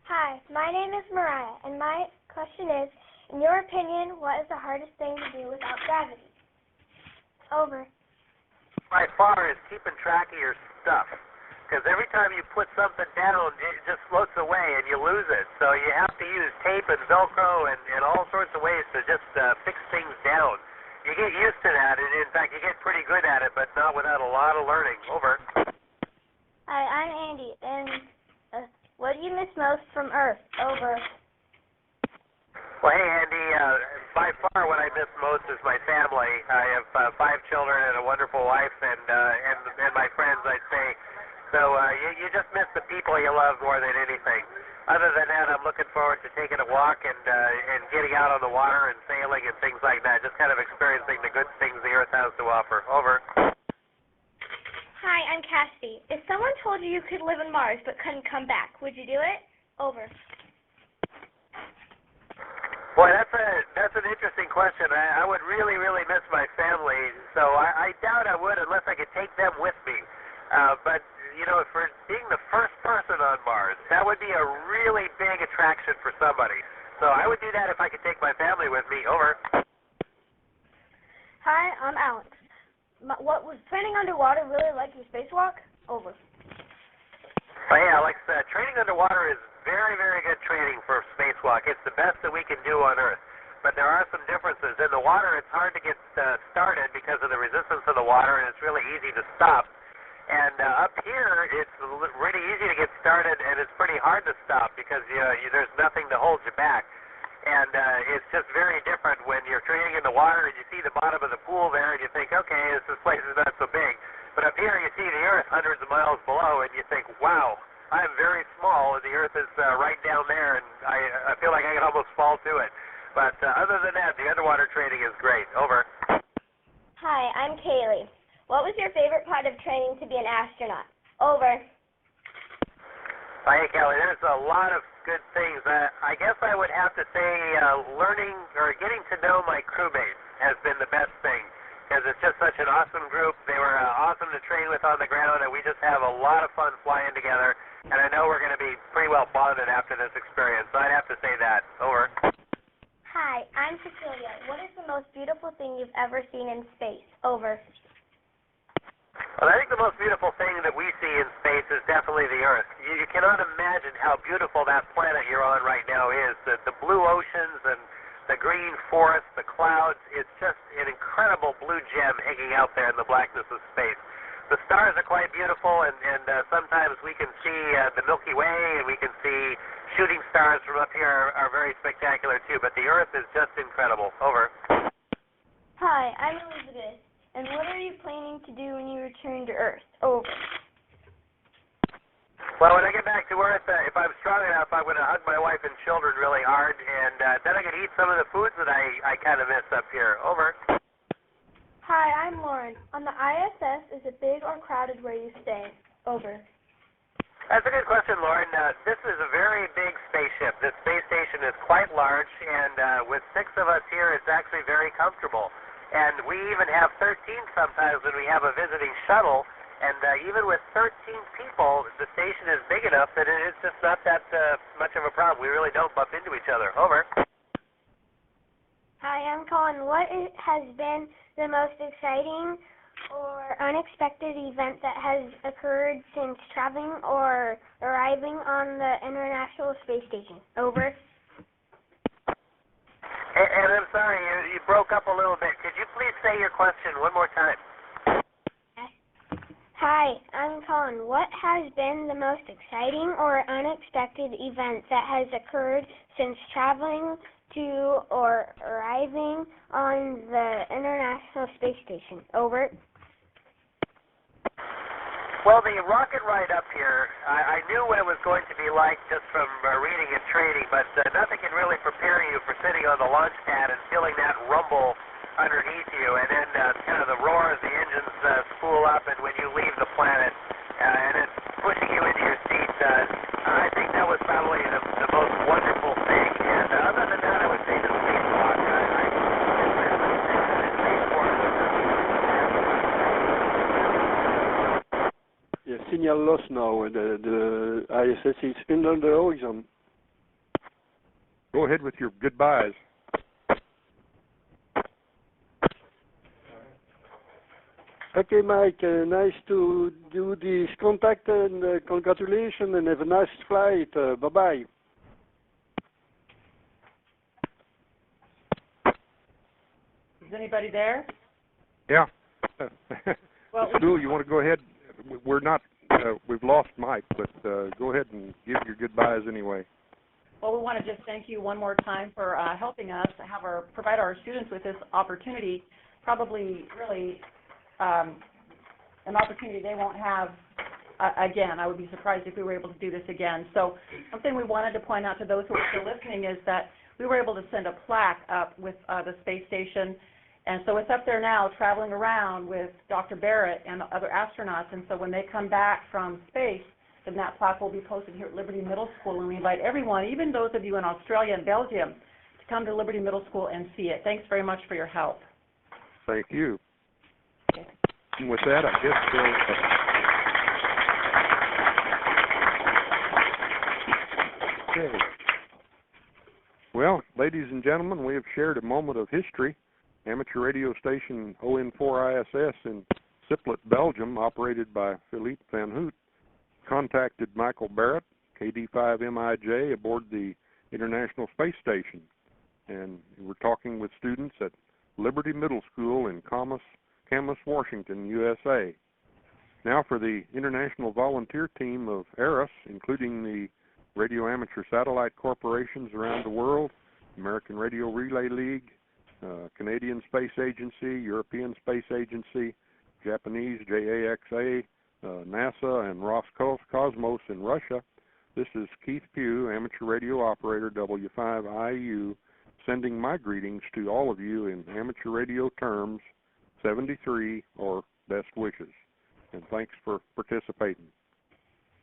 Hi, my name is Mariah, and my question is, in your opinion, what is the hardest thing to do without gravity? Over. By far is keeping track of your stuff. Because every time you put something down, it just floats away and you lose it. So you have to use tape and Velcro and all sorts of ways to just fix things down. You get used to that, and in fact, you get pretty good at it, but not without a lot of learning. Over. Hi, I'm Andy, and what do you miss most from Earth? Over. Well, hey, Andy, by far what I miss most is my family. I have 5 children and a wonderful wife and my friends, I'd say. So you just miss the people you love more than anything. Other than that, I'm looking forward to taking a walk and getting out on the water and sailing and things like that, just kind of experiencing the good things the Earth has to offer. Over. Hi, I'm Cassidy. If someone told you you could live on Mars but couldn't come back, would you do it? Over. Boy, that's an interesting question. I would really, really miss my family, so I doubt I would unless I could take them with me. But, you know, for being the first person on Mars, that would be a really big attraction for somebody. So I would do that if I could take my family with me. Over. Hi, I'm Alex. What was training underwater really like your spacewalk? Over. Well, hey, Alex, training underwater is very, very good training for a spacewalk. It's the best that we can do on Earth. But there are some differences. In the water, it's hard to get started because of the resistance of the water, and it's really easy to stop. And up here, it's really easy to get started, and it's pretty hard to stop because there's nothing to hold you back. And it's just very different when you're training in the water and you see the bottom of the pool there, and you think, okay, this place is not so big. But up here, you see the Earth hundreds of miles below, and you think, wow, I'm very small, and the Earth is right down there, and I feel like I can almost fall to it. But other than that, the underwater training is great. Over. Hi, I'm Kaylee. What was your favorite part of training to be an astronaut? Over. Hey, Kelly, there's a lot of good things. I guess I would have to say learning or getting to know my crewmates has been the best thing. Because it's just such an awesome group. They were awesome to train with on the ground, and we just have a lot of fun flying together. And I know we're going to be pretty well bonded after this experience, so I'd have to say that. Over. Hi, I'm Cecilia. What is the most beautiful thing you've ever seen in space? Over. Well, I think the most beautiful thing that we see in space is definitely the Earth. You cannot imagine how beautiful that planet you're on right now is. The blue oceans and the green forest, the clouds, it's just an incredible blue gem hanging out there in the blackness of space. The stars are quite beautiful, and sometimes we can see the Milky Way, and we can see shooting stars from up here are very spectacular too, but the Earth is just incredible. Over. Hi, I'm Elizabeth, and what are you planning to do when you return to Earth? Over. Well, when I get back to Earth, if I'm strong enough, I'm going to hug my wife and children really hard, and then I can eat some of the foods that I kind of miss up here. Over. Hi, I'm Lauren. On the ISS, is it big or crowded where you stay? Over. That's a good question, Lauren. This is a very big spaceship. This space station is quite large, and with 6 of us here, it's actually very comfortable. And we even have 13 sometimes when we have a visiting shuttle. And even with 13 people, the station is big enough that it's just not that much of a problem. We really don't bump into each other. Over. Hi, I'm Colin. What has been the most exciting or unexpected event that has occurred since traveling or arriving on the International Space Station? Over. And I'm sorry, you broke up a little bit. Could you please say your question one more time? Hi, I'm Colin. What has been the most exciting or unexpected event that has occurred since traveling to or arriving on the International Space Station? Over. Well, the rocket ride up here, I knew what it was going to be like just from reading and training, but nothing can really prepare you for sitting on the launch pad and feeling that rumble underneath you, and then kind of the roar as the engines spool up, and when you leave the planet, and it's pushing you into your seat. I think that was probably the most wonderful thing. And other than that, I would say the spacewalk. Yeah, signal loss now. The ISS is under the horizon. go ahead with your goodbyes. Okay, Mike, nice to do this contact, and congratulations, and have a nice flight. Bye-bye. Is anybody there? Yeah. Well, Stu, you want to go ahead? We're not, we've lost Mike, but go ahead and give your goodbyes anyway. Well, we want to just thank you one more time for helping us provide our students with this opportunity, probably really an opportunity they won't have again. I would be surprised if we were able to do this again. So something we wanted to point out to those who are still listening is that we were able to send a plaque up with the space station. And so it's up there now traveling around with Dr. Barrett and other astronauts. And so when they come back from space, then that plaque will be posted here at Liberty Middle School. And we invite everyone, even those of you in Australia and Belgium, to come to Liberty Middle School and see it. Thanks very much for your help. Thank you. Okay. And with that, I guess okay. Well, ladies and gentlemen, we have shared a moment of history. Amateur radio station ON4ISS in Siplet, Belgium, operated by Philippe Van Hoot, contacted Michael Barrett, KD5MIJ, aboard the International Space Station. And we're talking with students at Liberty Middle School in Camas, Washington, USA. Now for the international volunteer team of ARIS, including the Radio Amateur Satellite Corporations around the world, American Radio Relay League, Canadian Space Agency, European Space Agency, Japanese JAXA, NASA, and Roscosmos in Russia. This is Keith Pugh, Amateur Radio Operator, W5IU, sending my greetings to all of you in amateur radio terms, 73, or best wishes. And thanks for participating.